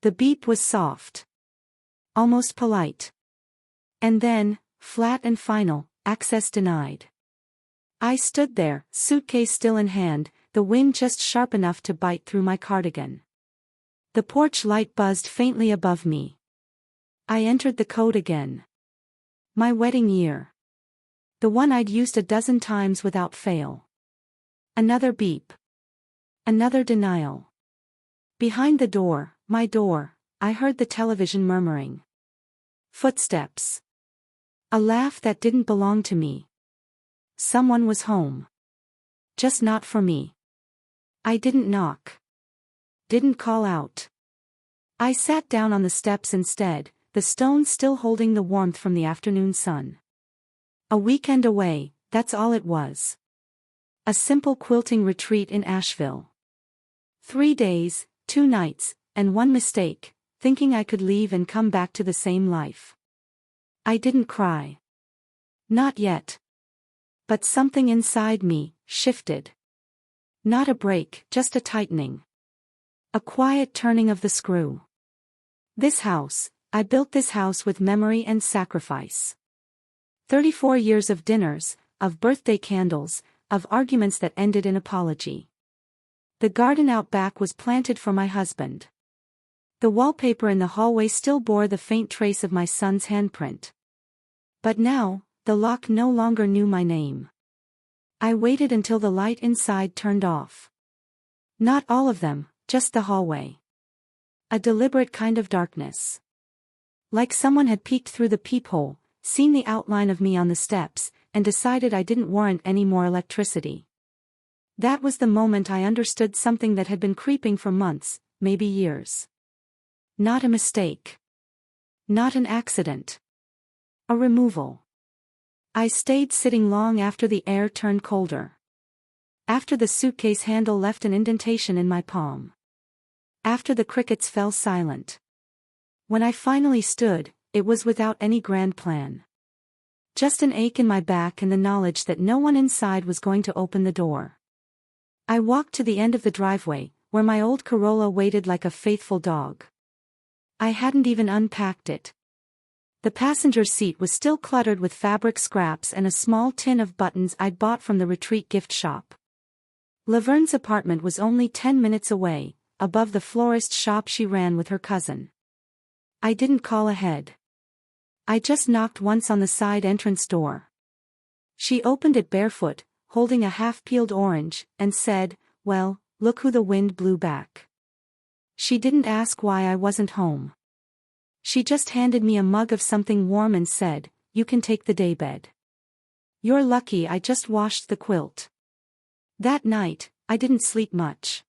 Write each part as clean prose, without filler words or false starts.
The beep was soft. Almost polite. And then, flat and final, access denied. I stood there, suitcase still in hand, the wind just sharp enough to bite through my cardigan. The porch light buzzed faintly above me. I entered the code again. My wedding year. The one I'd used a dozen times without fail. Another beep. Another denial. Behind the door, my door, I heard the television murmuring. Footsteps. A laugh that didn't belong to me. Someone was home. Just not for me. I didn't knock. Didn't call out. I sat down on the steps instead, the stones still holding the warmth from the afternoon sun. A weekend away, that's all it was. A simple quilting retreat in Asheville. 3 days, 2 nights, and one mistake, thinking I could leave and come back to the same life. I didn't cry. Not yet. But something inside me shifted. Not a break, just a tightening. A quiet turning of the screw. This house, I built this house with memory and sacrifice. 34 years of dinners, of birthday candles, of arguments that ended in apology. The garden out back was planted for my husband. The wallpaper in the hallway still bore the faint trace of my son's handprint. But now, the lock no longer knew my name. I waited until the light inside turned off. Not all of them, just the hallway. A deliberate kind of darkness. Like someone had peeked through the peephole, seen the outline of me on the steps, and decided I didn't warrant any more electricity. That was the moment I understood something that had been creeping for months, maybe years. Not a mistake. Not an accident. A removal. I stayed sitting long after the air turned colder. After the suitcase handle left an indentation in my palm. After the crickets fell silent. When I finally stood, it was without any grand plan. Just an ache in my back and the knowledge that no one inside was going to open the door. I walked to the end of the driveway, where my old Corolla waited like a faithful dog. I hadn't even unpacked it. The passenger seat was still cluttered with fabric scraps and a small tin of buttons I'd bought from the retreat gift shop. Laverne's apartment was only 10 minutes away, above the florist shop she ran with her cousin. I didn't call ahead. I just knocked once on the side entrance door. She opened it barefoot, holding a half-peeled orange, and said, "Well, look who the wind blew back." She didn't ask why I wasn't home. She just handed me a mug of something warm and said, "You can take the daybed. You're lucky I just washed the quilt." That night, I didn't sleep much.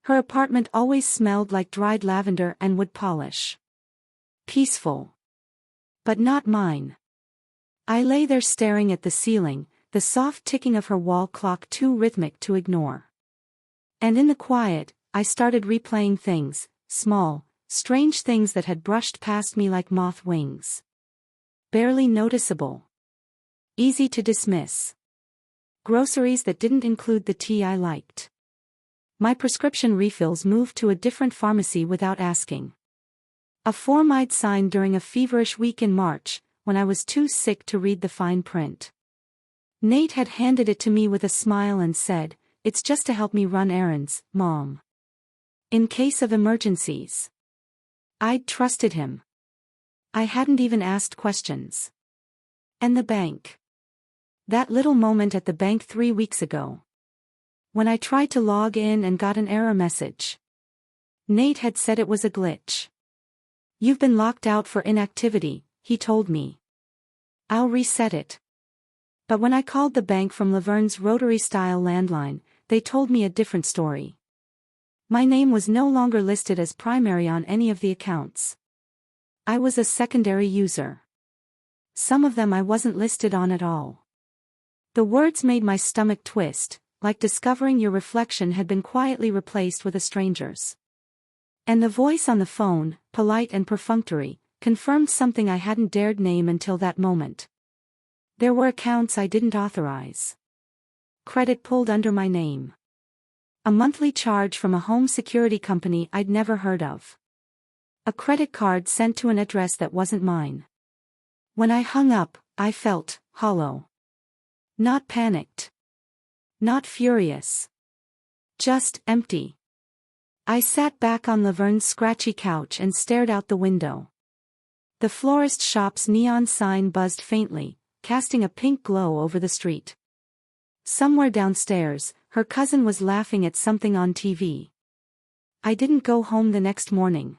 Her apartment always smelled like dried lavender and wood polish. Peaceful. But not mine. I lay there staring at the ceiling, the soft ticking of her wall clock too rhythmic to ignore. And in the quiet, I started replaying things, small, strange things that had brushed past me like moth wings. Barely noticeable. Easy to dismiss. Groceries that didn't include the tea I liked. My prescription refills moved to a different pharmacy without asking. A form I'd signed during a feverish week in March, when I was too sick to read the fine print. Nate had handed it to me with a smile and said, "It's just to help me run errands, Mom. In case of emergencies." I'd trusted him. I hadn't even asked questions. And the bank. That little moment at the bank 3 weeks ago. When I tried to log in and got an error message. Nate had said it was a glitch. "You've been locked out for inactivity," he told me. "I'll reset it." But when I called the bank from Laverne's rotary-style landline, they told me a different story. My name was no longer listed as primary on any of the accounts. I was a secondary user. Some of them I wasn't listed on at all. The words made my stomach twist, like discovering your reflection had been quietly replaced with a stranger's. And the voice on the phone, polite and perfunctory, confirmed something I hadn't dared name until that moment. There were accounts I didn't authorize. Credit pulled under my name. A monthly charge from a home security company I'd never heard of. A credit card sent to an address that wasn't mine. When I hung up, I felt hollow. Not panicked. Not furious. Just empty. I sat back on Laverne's scratchy couch and stared out the window. The florist shop's neon sign buzzed faintly, casting a pink glow over the street. Somewhere downstairs, her cousin was laughing at something on TV. I didn't go home the next morning.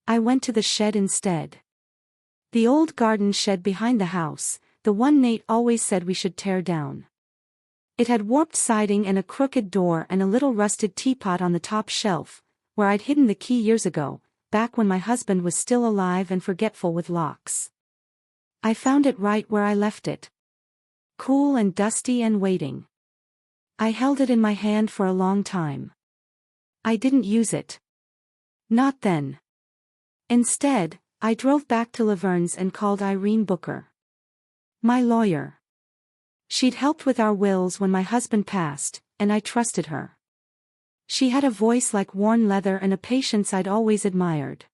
I went to the shed instead. The old garden shed behind the house, the one Nate always said we should tear down. It had warped siding and a crooked door and a little rusted teapot on the top shelf, where I'd hidden the key years ago, back when my husband was still alive and forgetful with locks. I found it right where I left it. Cool and dusty and waiting. I held it in my hand for a long time. I didn't use it. Not then. Instead, I drove back to Laverne's and called Irene Booker. My lawyer. She'd helped with our wills when my husband passed, and I trusted her. She had a voice like worn leather and a patience I'd always admired.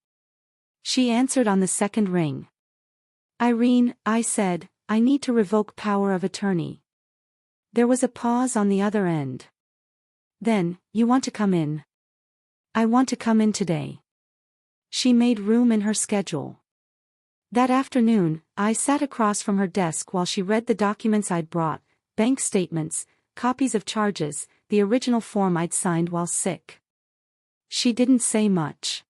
She answered on the second ring. Irene, I said, I need to revoke power of attorney. There was a pause on the other end. Then, you want to come in? I want to come in today. She made room in her schedule. That afternoon, I sat across from her desk while she read the documents I'd brought, bank statements, copies of charges, the original form I'd signed while sick. She didn't say much.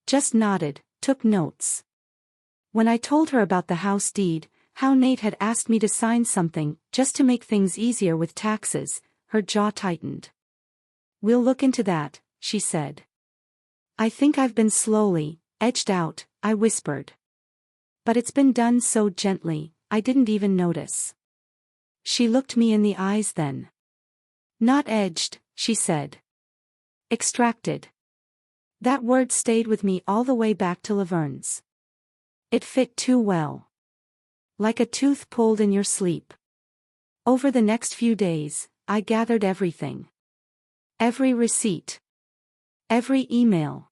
Just nodded, took notes. When I told her about the house deed, how Nate had asked me to sign something, just to make things easier with taxes, her jaw tightened. We'll look into that, she said. I think I've been slowly edged out, I whispered. But it's been done so gently, I didn't even notice. She looked me in the eyes then. Not edged, she said. Extracted. That word stayed with me all the way back to Laverne's. It fit too well. Like a tooth pulled in your sleep. Over the next few days, I gathered everything. Every receipt. Every email.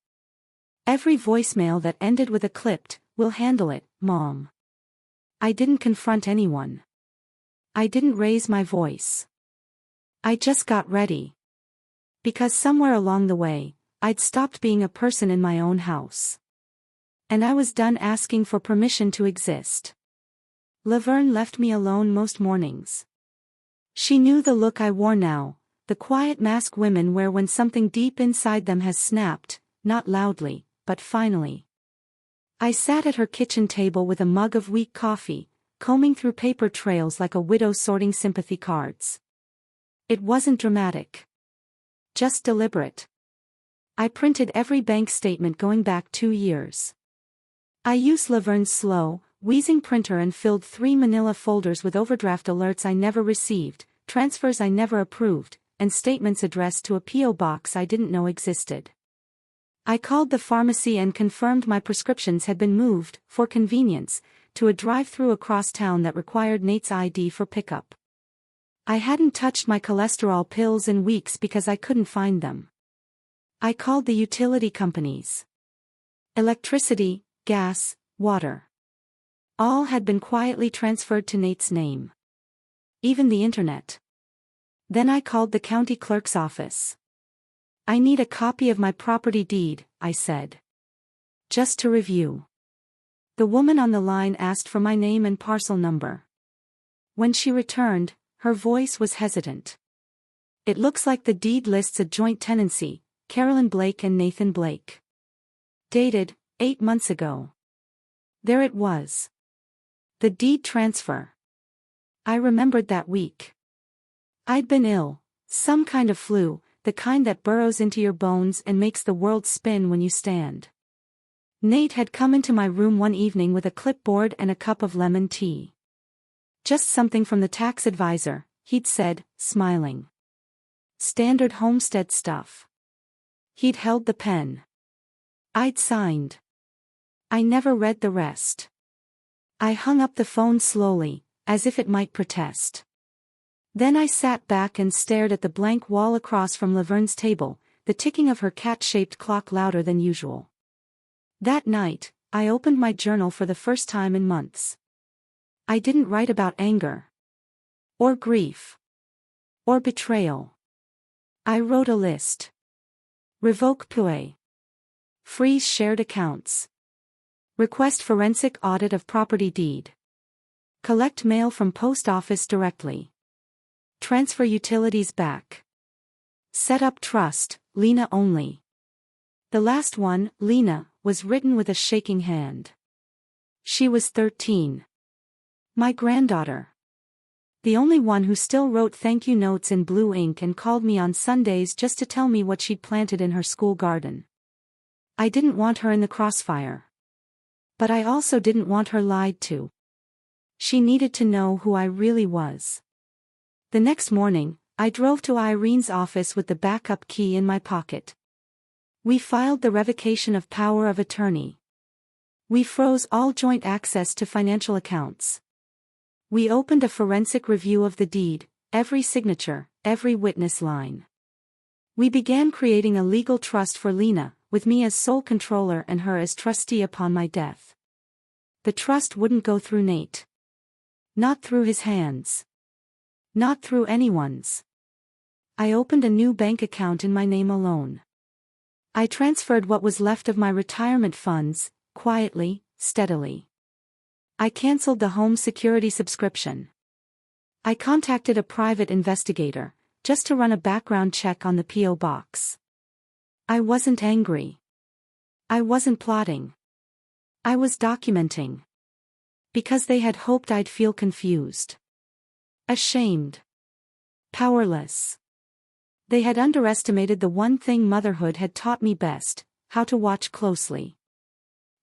Every voicemail that ended with a clipped, "We'll handle it, Mom." I didn't confront anyone. I didn't raise my voice. I just got ready. Because somewhere along the way, I'd stopped being a person in my own house. And I was done asking for permission to exist. Laverne left me alone most mornings. She knew the look I wore now, the quiet mask women wear when something deep inside them has snapped, not loudly, but finally. I sat at her kitchen table with a mug of weak coffee, combing through paper trails like a widow sorting sympathy cards. It wasn't dramatic. Just deliberate. I printed every bank statement going back 2 years. I used Laverne's slow, wheezing printer and filled 3 manila folders with overdraft alerts I never received, transfers I never approved, and statements addressed to a P.O. box I didn't know existed. I called the pharmacy and confirmed my prescriptions had been moved, for convenience, to a drive-through across town that required Nate's ID for pickup. I hadn't touched my cholesterol pills in weeks because I couldn't find them. I called the utility companies. Electricity, gas, water. All had been quietly transferred to Nate's name. Even the internet. Then I called the county clerk's office. I need a copy of my property deed, I said. Just to review. The woman on the line asked for my name and parcel number. When she returned, her voice was hesitant. It looks like the deed lists a joint tenancy, Carolyn Blake and Nathan Blake. Dated, 8 months ago. There it was. The deed transfer. I remembered that week. I'd been ill, some kind of flu, the kind that burrows into your bones and makes the world spin when you stand. Nate had come into my room one evening with a clipboard and a cup of lemon tea. Just something from the tax advisor, he'd said, smiling. Standard homestead stuff. He'd held the pen. I'd signed. I never read the rest. I hung up the phone slowly, as if it might protest. Then I sat back and stared at the blank wall across from Laverne's table, the ticking of her cat-shaped clock louder than usual. That night, I opened my journal for the first time in months. I didn't write about anger. Or grief. Or betrayal. I wrote a list. Revoke PUE. Freeze shared accounts. Request forensic audit of property deed. Collect mail from post office directly. Transfer utilities back. Set up trust, Lena only. The last one, Lena, was written with a shaking hand. She was 13. My granddaughter. The only one who still wrote thank you notes in blue ink and called me on Sundays just to tell me what she'd planted in her school garden. I didn't want her in the crossfire. But I also didn't want her lied to. She needed to know who I really was. The next morning, I drove to Irene's office with the backup key in my pocket. We filed the revocation of power of attorney. We froze all joint access to financial accounts. We opened a forensic review of the deed, every signature, every witness line. We began creating a legal trust for Lena, with me as sole controller and her as trustee upon my death. The trust wouldn't go through Nate. Not through his hands. Not through anyone's. I opened a new bank account in my name alone. I transferred what was left of my retirement funds, quietly, steadily. I canceled the home security subscription. I contacted a private investigator, just to run a background check on the P.O. box. I wasn't angry. I wasn't plotting. I was documenting. Because they had hoped I'd feel confused. Ashamed. Powerless. They had underestimated the one thing motherhood had taught me best, how to watch closely.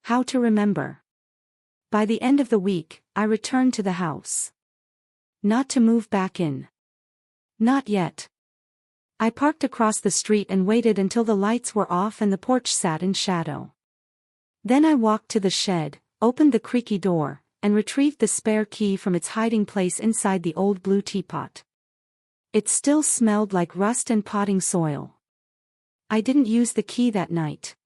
How to remember. By the end of the week, I returned to the house. Not to move back in. Not yet. I parked across the street and waited until the lights were off and the porch sat in shadow. Then I walked to the shed, opened the creaky door, and retrieved the spare key from its hiding place inside the old blue teapot. It still smelled like rust and potting soil. I didn't use the key that night.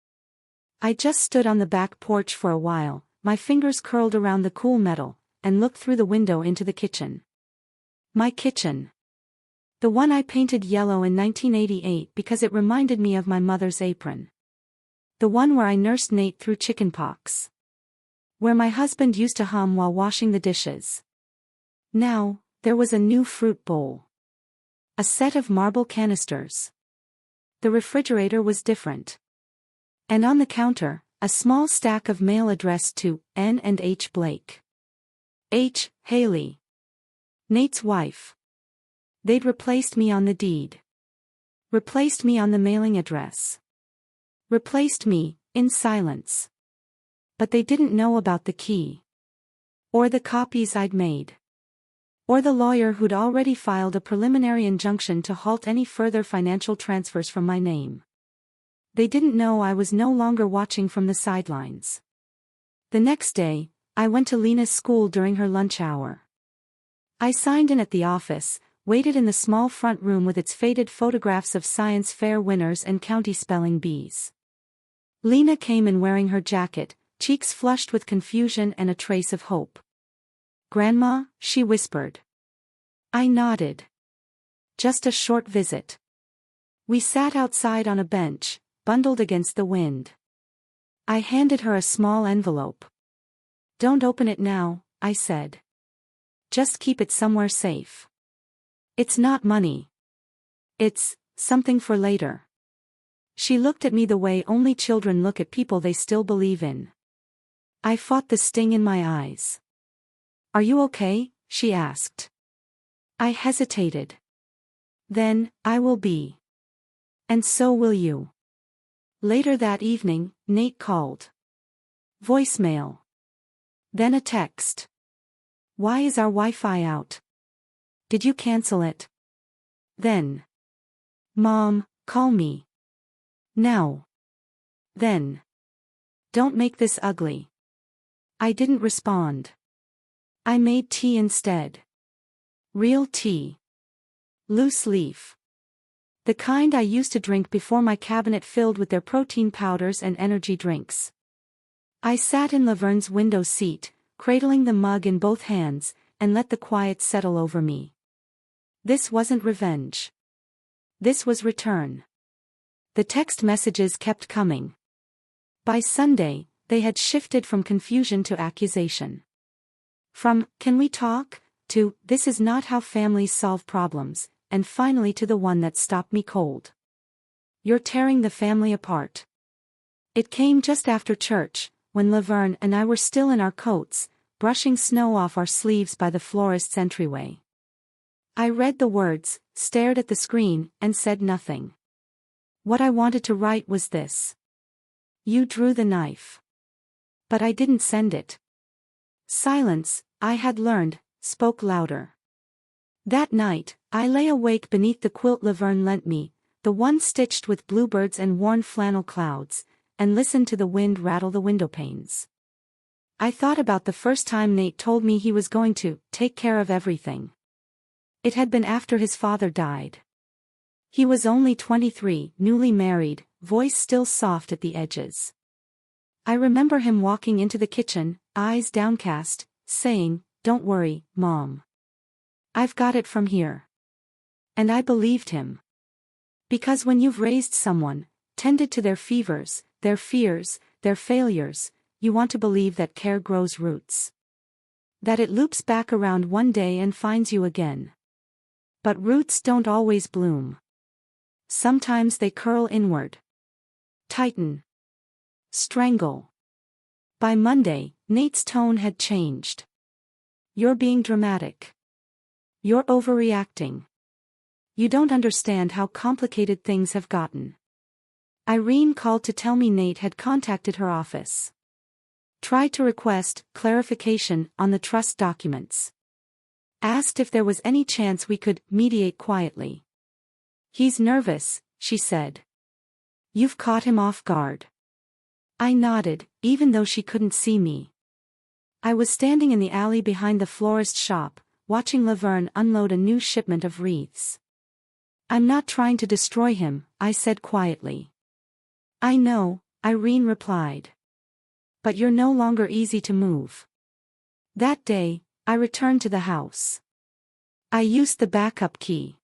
I just stood on the back porch for a while, my fingers curled around the cool metal, and looked through the window into the kitchen. My kitchen. The one I painted yellow in 1988 because it reminded me of my mother's apron. The one where I nursed Nate through chickenpox. Where my husband used to hum while washing the dishes. Now, there was a new fruit bowl. A set of marble canisters. The refrigerator was different. And on the counter, a small stack of mail addressed to N and H Blake. H. Haley. Nate's wife. They'd replaced me on the deed. Replaced me on the mailing address. Replaced me, in silence. But they didn't know about the key. Or the copies I'd made. Or the lawyer who'd already filed a preliminary injunction to halt any further financial transfers from my name. They didn't know I was no longer watching from the sidelines. The next day, I went to Lena's school during her lunch hour. I signed in at the office, waited in the small front room with its faded photographs of science fair winners and county spelling bees. Lena came in wearing her jacket, cheeks flushed with confusion and a trace of hope. "Grandma," she whispered. I nodded. Just a short visit. We sat outside on a bench, bundled against the wind. I handed her a small envelope. "Don't open it now," I said. "Just keep it somewhere safe. It's not money. It's something for later." She looked at me the way only children look at people they still believe in. I fought the sting in my eyes. "Are you okay?" she asked. I hesitated. "Then, I will be. And so will you." Later that evening, Nate called. Voicemail. Then a text. "Why is our Wi-Fi out? Did you cancel it?" Then. "Mom, call me. Now." Then. "Don't make this ugly." I didn't respond. I made tea instead. Real tea. Loose leaf. The kind I used to drink before my cabinet filled with their protein powders and energy drinks. I sat in Laverne's window seat, cradling the mug in both hands, and let the quiet settle over me. This wasn't revenge. This was return. The text messages kept coming. By Sunday, they had shifted from confusion to accusation. From, "Can we talk?" to, "This is not how families solve problems," and finally to the one that stopped me cold. "You're tearing the family apart." It came just after church, when Laverne and I were still in our coats, brushing snow off our sleeves by the florist's entryway. I read the words, stared at the screen, and said nothing. What I wanted to write was this: "You drew the knife. But I didn't send it." Silence, I had learned, spoke louder. That night, I lay awake beneath the quilt Laverne lent me, the one stitched with bluebirds and worn flannel clouds, and listened to the wind rattle the window panes. I thought about the first time Nate told me he was going to take care of everything. It had been after his father died. He was only 23, newly married, voice still soft at the edges. I remember him walking into the kitchen, eyes downcast, saying, "Don't worry, Mom. I've got it from here." And I believed him. Because when you've raised someone, tended to their fevers, their fears, their failures, you want to believe that care grows roots. That it loops back around one day and finds you again. But roots don't always bloom. Sometimes they curl inward. Tighten. Strangle. By Monday, Nate's tone had changed. "You're being dramatic. You're overreacting. You don't understand how complicated things have gotten." Irene called to tell me Nate had contacted her office. Tried to request clarification on the trust documents. Asked if there was any chance we could mediate quietly. "He's nervous," she said. "You've caught him off guard." I nodded, even though she couldn't see me. I was standing in the alley behind the florist shop, watching Laverne unload a new shipment of wreaths. "I'm not trying to destroy him," I said quietly. "I know," Irene replied. "But you're no longer easy to move." That day, I returned to the house. I used the backup key.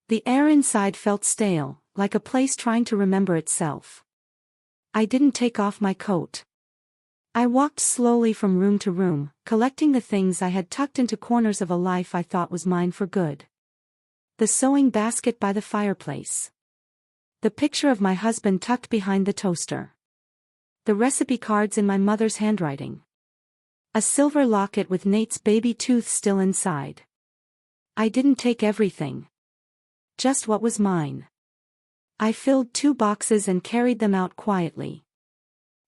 The air inside felt stale, like a place trying to remember itself. I didn't take off my coat. I walked slowly from room to room, collecting the things I had tucked into corners of a life I thought was mine for good. The sewing basket by the fireplace. The picture of my husband tucked behind the toaster. The recipe cards in my mother's handwriting. A silver locket with Nate's baby tooth still inside. I didn't take everything. Just what was mine. I filled 2 boxes and carried them out quietly.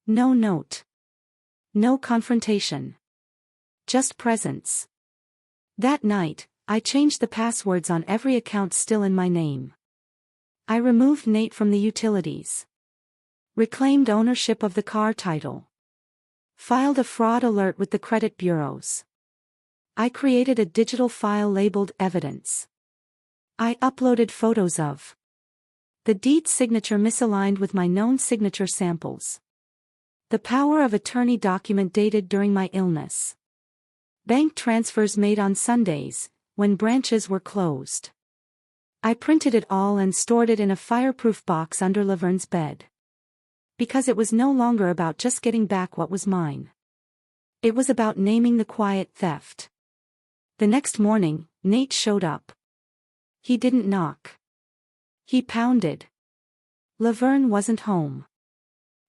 No note. No confrontation. Just presence. That night, I changed the passwords on every account still in my name. I removed Nate from the utilities. Reclaimed ownership of the car title. Filed a fraud alert with the credit bureaus. I created a digital file labeled evidence. I uploaded photos of the deed signature misaligned with my known signature samples. The power of attorney document dated during my illness. Bank transfers made on Sundays, when branches were closed. I printed it all and stored it in a fireproof box under Laverne's bed. Because it was no longer about just getting back what was mine. It was about naming the quiet theft. The next morning, Nate showed up. He didn't knock. He pounded. Laverne wasn't home.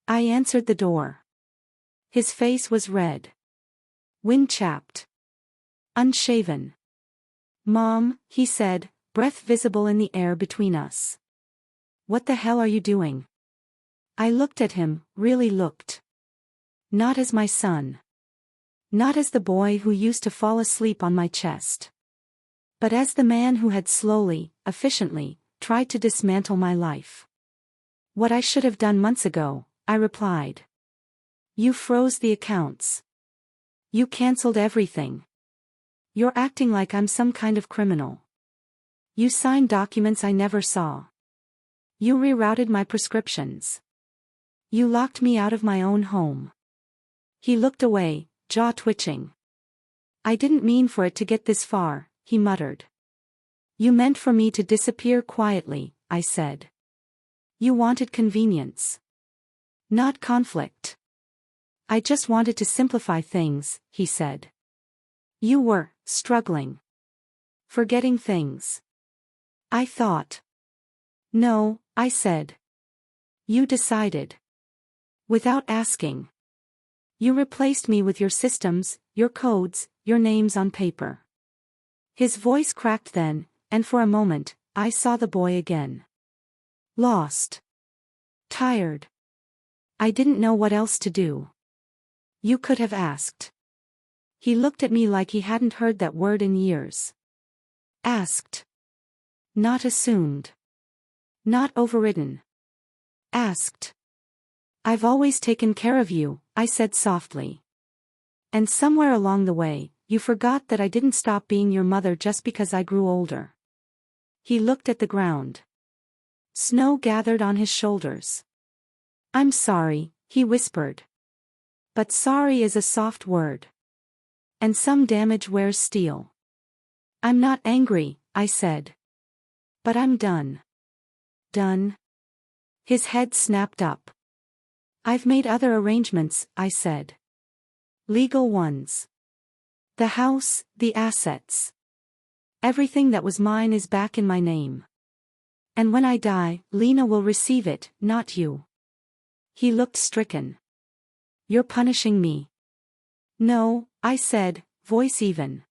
I answered the door. His face was red. Wind-chapped. Unshaven. "Mom," he said, breath visible in the air between us. "What the hell are you doing?" I looked at him, really looked. Not as my son. Not as the boy who used to fall asleep on my chest. But as the man who had slowly, efficiently, tried to dismantle my life. "What I should have done months ago," I replied. "You froze the accounts. You canceled everything. You're acting like I'm some kind of criminal. You signed documents I never saw. You rerouted my prescriptions. You locked me out of my own home. He looked away, jaw twitching. I didn't mean for it to get this far, he muttered. You meant for me to disappear quietly, I said. You wanted convenience. Not conflict. I just wanted to simplify things, he said. You were struggling. Forgetting things. I thought. No, I said. You decided. Without asking. You replaced me with your systems, your codes, your names on paper. His voice cracked then, and for a moment, I saw the boy again. Lost. Tired. I didn't know what else to do. You could have asked. He looked at me like he hadn't heard that word in years. Asked. Not assumed. Not overridden. Asked. I've always taken care of you, I said softly. And somewhere along the way, you forgot that I didn't stop being your mother just because I grew older. He looked at the ground. Snow gathered on his shoulders. I'm sorry, he whispered. But sorry is a soft word. And some damage wears steel. I'm not angry, I said. But I'm done. Done? His head snapped up. I've made other arrangements, I said. Legal ones. The house, the assets. Everything that was mine is back in my name. And when I die, Lena will receive it, not you. He looked stricken. You're punishing me. No, I said, voice even.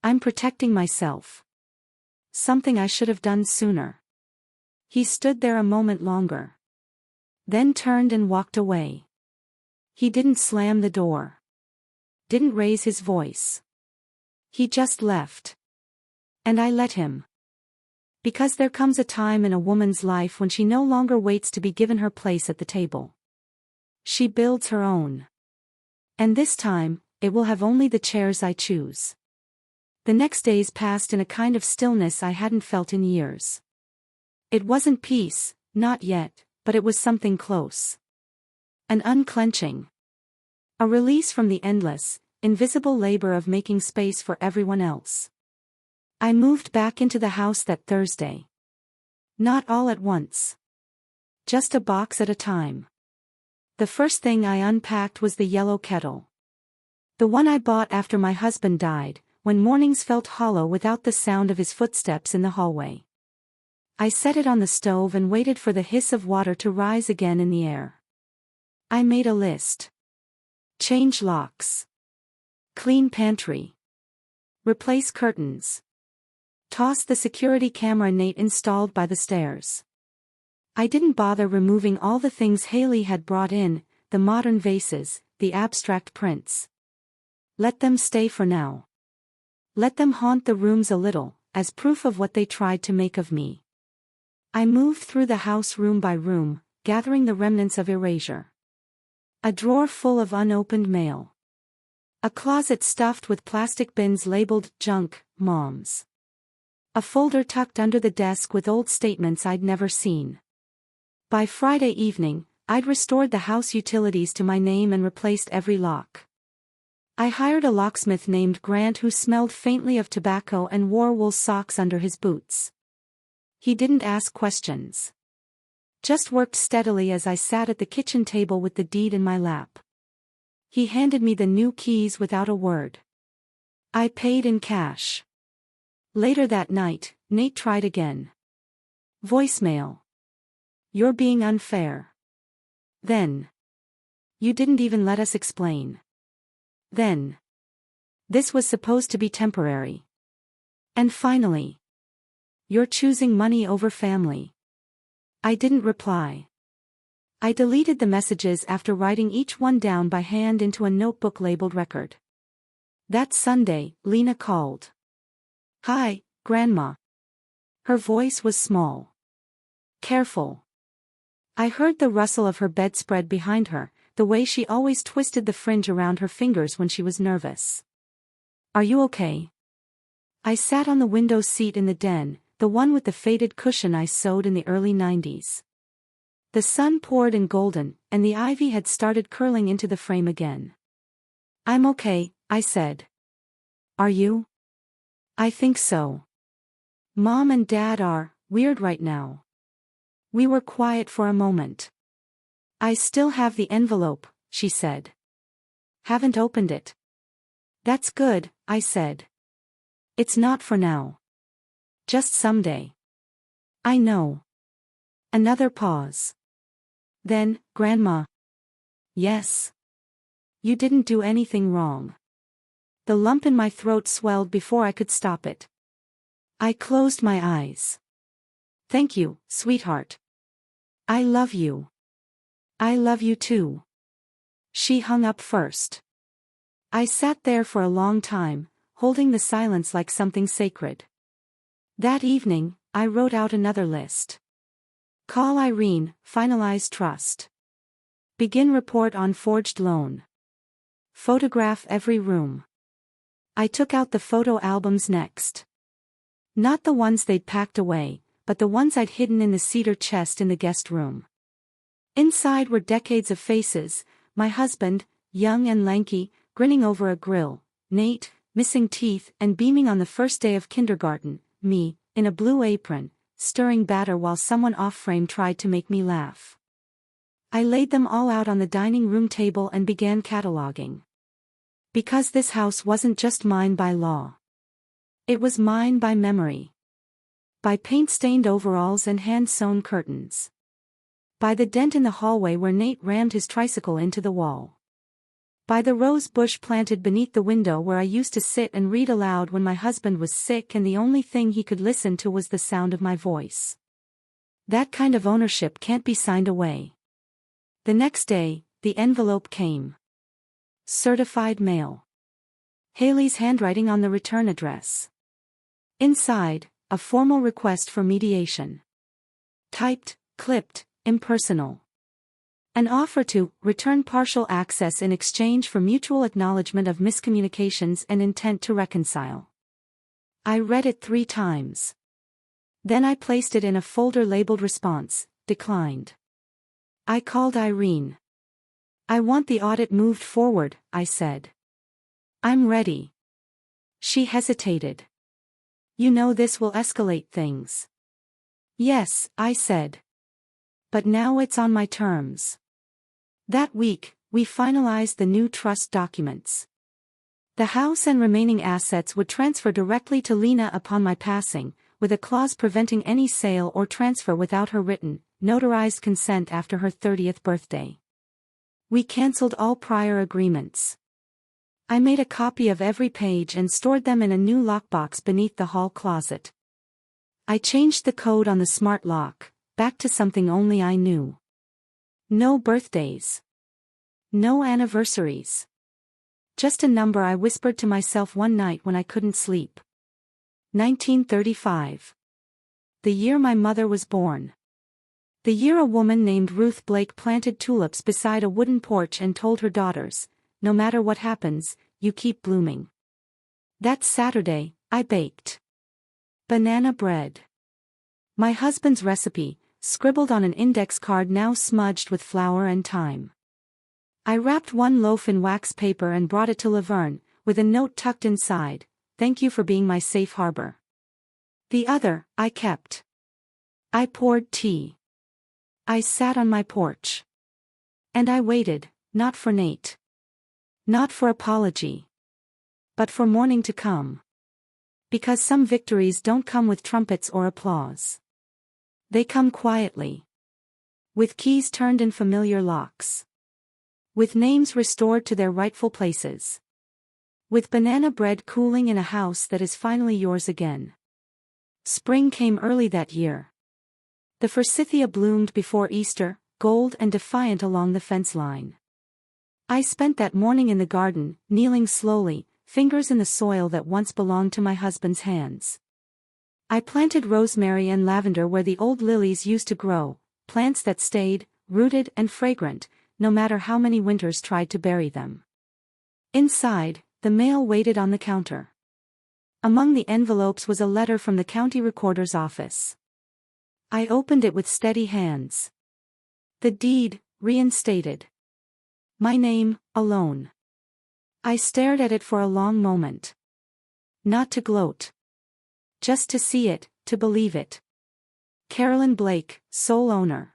I'm protecting myself. Something I should have done sooner. He stood there a moment longer. Then turned and walked away. He didn't slam the door. Didn't raise his voice. He just left. And I let him. Because there comes a time in a woman's life when she no longer waits to be given her place at the table. She builds her own. And this time, it will have only the chairs I choose. The next days passed in a kind of stillness I hadn't felt in years. It wasn't peace, not yet, but it was something close. An unclenching. A release from the endless, invisible labor of making space for everyone else. I moved back into the house that Thursday. Not all at once. Just a box at a time. The first thing I unpacked was the yellow kettle. The one I bought after my husband died, when mornings felt hollow without the sound of his footsteps in the hallway. I set it on the stove and waited for the hiss of water to rise again in the air. I made a list. Change locks. Clean pantry. Replace curtains. Toss the security camera Nate installed by the stairs. I didn't bother removing all the things Haley had brought in, the modern vases, the abstract prints. Let them stay for now. Let them haunt the rooms a little, as proof of what they tried to make of me. I moved through the house room by room, gathering the remnants of erasure. A drawer full of unopened mail. A closet stuffed with plastic bins labeled junk, moms. A folder tucked under the desk with old statements I'd never seen. By Friday evening, I'd restored the house utilities to my name and replaced every lock. I hired a locksmith named Grant who smelled faintly of tobacco and wore wool socks under his boots. He didn't ask questions. Just worked steadily as I sat at the kitchen table with the deed in my lap. He handed me the new keys without a word. I paid in cash. Later that night, Nate tried again. Voicemail. You're being unfair. Then. You didn't even let us explain. Then. This was supposed to be temporary. And finally. You're choosing money over family. I didn't reply. I deleted the messages after writing each one down by hand into a notebook labeled record. That Sunday, Lena called. Hi, Grandma. Her voice was small. Careful. I heard the rustle of her bedspread behind her, the way she always twisted the fringe around her fingers when she was nervous. Are you okay? I sat on the window seat in the den, the one with the faded cushion I sewed in the early 90s. The sun poured in golden, and the ivy had started curling into the frame again. "I'm okay," I said. "Are you?" "I think so. Mom and Dad are weird right now." We were quiet for a moment. "I still have the envelope," she said. "Haven't opened it." "That's good," I said. "It's not for now. Just someday." "I know." Another pause. Then, "Grandma." "Yes. You didn't do anything wrong." The lump in my throat swelled before I could stop it. I closed my eyes. "Thank you, sweetheart. I love you." "I love you too." She hung up first. I sat there for a long time, holding the silence like something sacred. That evening, I wrote out another list. Call Irene, finalize trust. Begin report on forged loan. Photograph every room. I took out the photo albums next. Not the ones they'd packed away, but the ones I'd hidden in the cedar chest in the guest room. Inside were decades of faces: my husband, young and lanky, grinning over a grill; Nate, missing teeth and beaming on the first day of kindergarten; me, in a blue apron, stirring batter while someone off-frame tried to make me laugh. I laid them all out on the dining room table and began cataloging. Because this house wasn't just mine by law. It was mine by memory. By paint-stained overalls and hand-sewn curtains. By the dent in the hallway where Nate rammed his tricycle into the wall. By the rose bush planted beneath the window where I used to sit and read aloud when my husband was sick and the only thing he could listen to was the sound of my voice. That kind of ownership can't be signed away. The next day, the envelope came. Certified mail. Haley's handwriting on the return address. Inside, a formal request for mediation. Typed, clipped, impersonal. An offer to return partial access in exchange for mutual acknowledgement of miscommunications and intent to reconcile. I read it 3 times. Then I placed it in a folder labeled response, declined. I called Irene. "I want the audit moved forward," I said. "I'm ready." She hesitated. "You know this will escalate things." "Yes," I said. "But now it's on my terms." That week, we finalized the new trust documents. The house and remaining assets would transfer directly to Lena upon my passing, with a clause preventing any sale or transfer without her written, notarized consent after her 30th birthday. We canceled all prior agreements. I made a copy of every page and stored them in a new lockbox beneath the hall closet. I changed the code on the smart lock, back to something only I knew. No birthdays. No anniversaries. Just a number I whispered to myself one night when I couldn't sleep. 1935. The year my mother was born. The year a woman named Ruth Blake planted tulips beside a wooden porch and told her daughters, "No matter what happens, you keep blooming." That Saturday, I baked banana bread. My husband's recipe, scribbled on an index card now smudged with flour and thyme. I wrapped one loaf in wax paper and brought it to Laverne, with a note tucked inside, "Thank you for being my safe harbor." The other, I kept. I poured tea. I sat on my porch. And I waited, not for Nate. Not for apology. But for morning to come. Because some victories don't come with trumpets or applause. They come quietly. With keys turned in familiar locks. With names restored to their rightful places. With banana bread cooling in a house that is finally yours again. Spring came early that year. The forsythia bloomed before Easter, gold and defiant along the fence line. I spent that morning in the garden, kneeling slowly, fingers in the soil that once belonged to my husband's hands. I planted rosemary and lavender where the old lilies used to grow, plants that stayed, rooted and fragrant, no matter how many winters tried to bury them. Inside, the mail waited on the counter. Among the envelopes was a letter from the county recorder's office. I opened it with steady hands. The deed, reinstated. My name, alone. I stared at it for a long moment. Not to gloat. Just to see it, to believe it. Carolyn Blake, sole owner.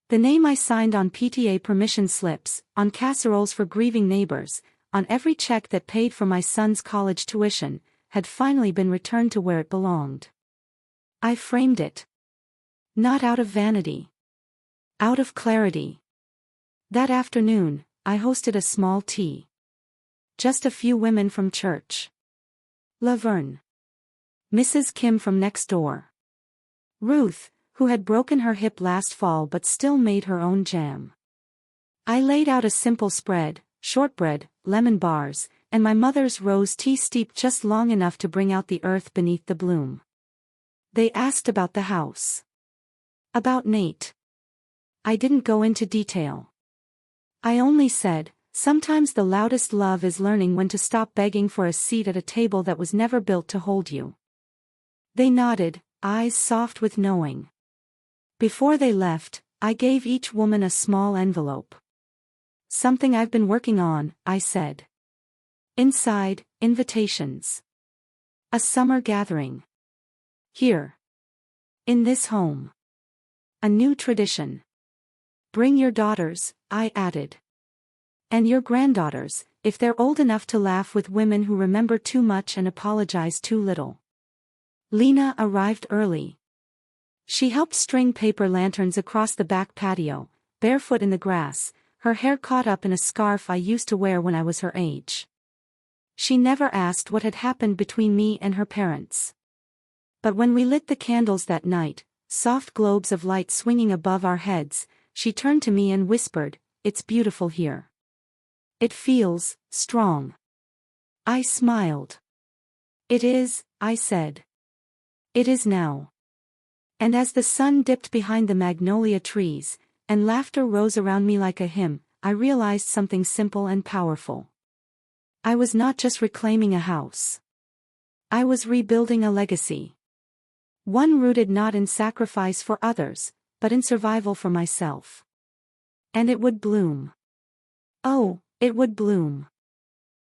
The name I signed on PTA permission slips, on casseroles for grieving neighbors, on every check that paid for my son's college tuition, had finally been returned to where it belonged. I framed it. Not out of vanity. Out of clarity. That afternoon, I hosted a small tea. Just a few women from church. Laverne. Mrs. Kim from next door. Ruth, who had broken her hip last fall but still made her own jam. I laid out a simple spread, shortbread, lemon bars, and my mother's rose tea steeped just long enough to bring out the earth beneath the bloom. They asked about the house. About Nate. I didn't go into detail. I only said, sometimes the loudest love is learning when to stop begging for a seat at a table that was never built to hold you. They nodded, eyes soft with knowing. Before they left, I gave each woman a small envelope. Something I've been working on, I said. Inside, invitations. A summer gathering. Here. In this home. A new tradition. Bring your daughters, I added. And your granddaughters, if they're old enough to laugh with women who remember too much and apologize too little. Lena arrived early. She helped string paper lanterns across the back patio, barefoot in the grass, her hair caught up in a scarf I used to wear when I was her age. She never asked what had happened between me and her parents. But when we lit the candles that night, soft globes of light swinging above our heads, she turned to me and whispered, "It's beautiful here. It feels strong." I smiled. "It is," I said. "It is now." And as the sun dipped behind the magnolia trees, and laughter rose around me like a hymn, I realized something simple and powerful. I was not just reclaiming a house. I was rebuilding a legacy. One rooted not in sacrifice for others, but in survival for myself. And it would bloom. Oh, it would bloom.